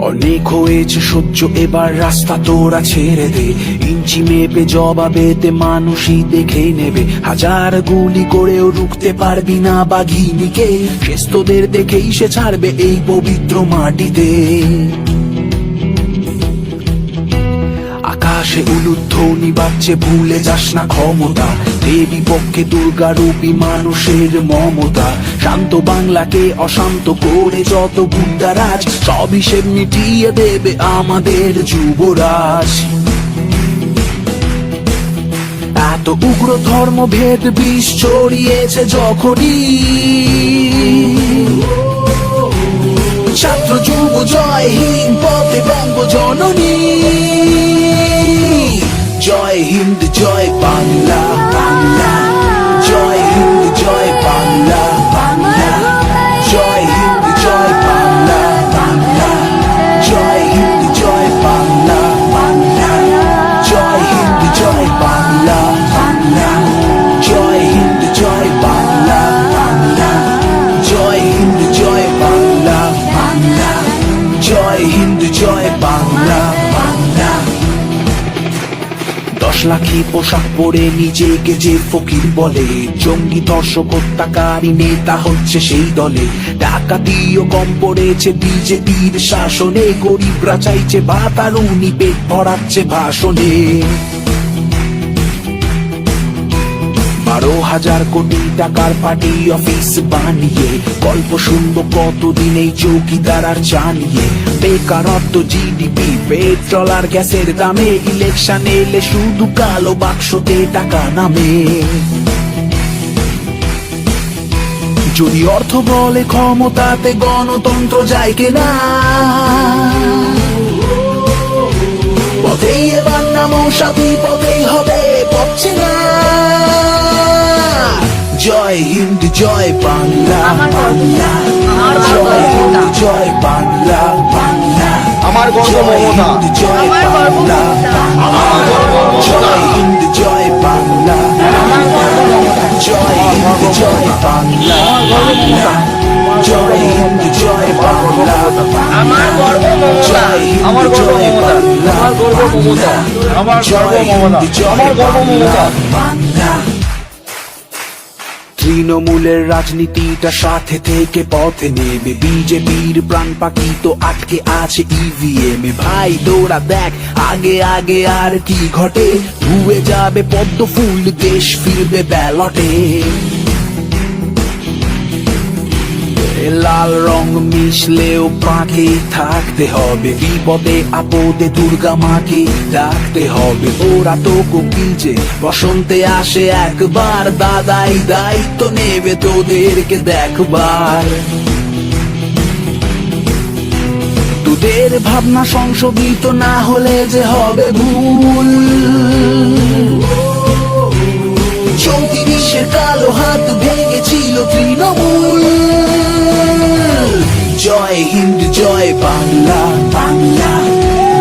অনেক হয়েছে সহ্য, এবার রাস্তা তোরা ছেড়ে দে। ইঞ্চি মেপে জবাবেতে মানুষই দেখে নেবে। হাজার গুলি করেও রুখতে পারবি না বাঘিনীকে। শেষ তোদের দেখেই সে ছাড়বে এই পবিত্র মাটিতে। আকাশে উলুধ্বনি বাজছে, ভুলে যাস না ক্ষমতা। দেবী পক্ষে দুর্গা রূপী মানুষের মমতা। শান্ত বাংলাকে অশান্ত করে যত গুন্ডারাজ, সব হিসেব মিটিয়ে দেবে আমাদের যুবরাজ। এত উগ্র ধর্মভেদ বিষ ছড়িয়েছে যখনই, ছাত্র যুব জয় হিন্দ পথে বঙ্গ জননী। জয় হিন্দ জয় বাংলা, বাংলা জয় হিন্দ জয় বাংলা, বাংলা জয় হিন্দ জয় বাংলা, বাংলা জয় হিন্দ জয় বাংলা, বাংলা জয় হিন্দ জয় বাংলা, বাংলা জয় হিন্দ জয় বাংলা, বাংলা জয় হিন্দ জয় বাংলা, বাংলা জয় হিন্দ জয় বাংলা, বাংলা। 10 লাখি পোশাক পরে নিজেকে যে ফকির বলে, জঙ্গি ধর্ষক হত্যাকারী নেতা হচ্ছে সেই দলে। ডাকাতিও কম পড়েছে বিজেপির শাসনে, গরিবরা চাইছে ভাত আর উনি পেট ভরাচ্ছে ভাষণে। 12,000 কোটি টাকার পার্টি অফিস বানিয়ে গল্প শুনবো কতদিন এই চৌকিদার আর জানিয়ে। বেকারত্ব, জিডিপি, পেট্রোল আর গ্যাসের দামে, ইলেকশন এলে শুধু কালো বাক্সতে টাকা নামে। যদি অর্থ বলে ক্ষমতাতে গণতন্ত্র যায় কেনা, পথেই এবার নামো সাথী, পথেই হবে পথে না। জয় হিন্দ জয় বাংলা, বাংলা জয় হিন্দ জয় বাংলা, বাংলা আমার গর্ব মমতা, জয় বাংলা, জয় হিন্দ জয় বাংলা, জয় হিন্দ জয় বাংলা, জয় হিন্দ জয় বাংলা, আমার গর্ব মমতা, আমার গর্ব মমতা, আমার গর্ব মমতা, আমার গর্ব মমতা, আমার গর্ব মমতা। তৃণমূলের রাজনীতিটা সাথে থেকে পথে নেবে, বিজেপির প্রাণ পাখি তো আটকে আছে ইভিএম এ। ভাই তোরা দেখ আগে আগে আর কি ঘটে, ধুয়ে যাবে পদ্ম ফুল, দেশ ফিরবে ব্যালটে। লাল রং মিশলেও পাখি থাকতে হবে, বিপদে আপদে দুর্গা মাকে ডাকতে হবে। ওরা তো কোকিল যে বসন্তে আসে একবার, দাদাই দায়িত্ব নেবে তোদেরকে দেখবার। তোদের ভাবনা সংশোধিত না হলে যে হবে ভুল, 34 কালো হাত ভেঙেছিল তৃণমূল। জয় হিন্দ জয় বাংলা, বাংলা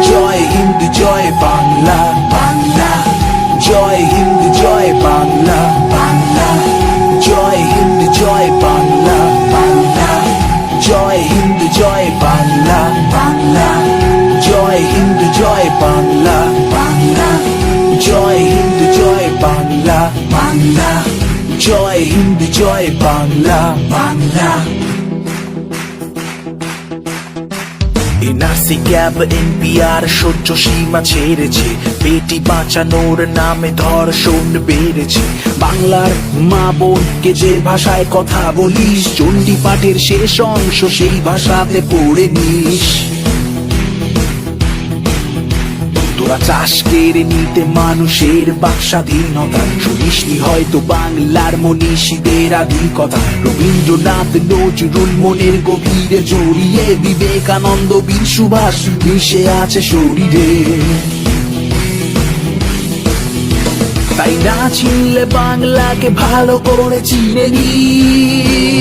জয় হিন্দ জয় বাংলা, বাংলা জয় হিন্দ জয় বাংলা, বাংলা জয় হিন্দ জয় বাংলা, বাংলা জয় হিন্দ জয় বাংলা, বাংলা জয় হিন্দ জয় বাংলা, বাংলা জয় হিন্দ জয় বাংলা, বাংলা জয় হিন্দ জয় Bangla, Bangla. NRC CAB NPR সহ্য সীমা ছেড়েছে, বেটি বাঁচানোর নামে ধর্ষণ বেড়েছে। বাংলার মা বোনকে যে ভাষায় কথা বলিস, চণ্ডী পাঠের শেষ অংশ সেই ভাষাতে পড়ে নিস। তোরা চাষ কেড়ে নিতে মানুষের বাক স্বাধীনতা, শুনিসনি হয়তো বাংলার মনীষীদের আধিকতা। রবীন্দ্রনাথ নজরুল মনের গভীরে জড়িয়ে, বিবেকানন্দ বীর সুভাষ মিশে আছে শরীরে। তাই না চিনলে বাংলাকে ভালো করে চিনে নিস।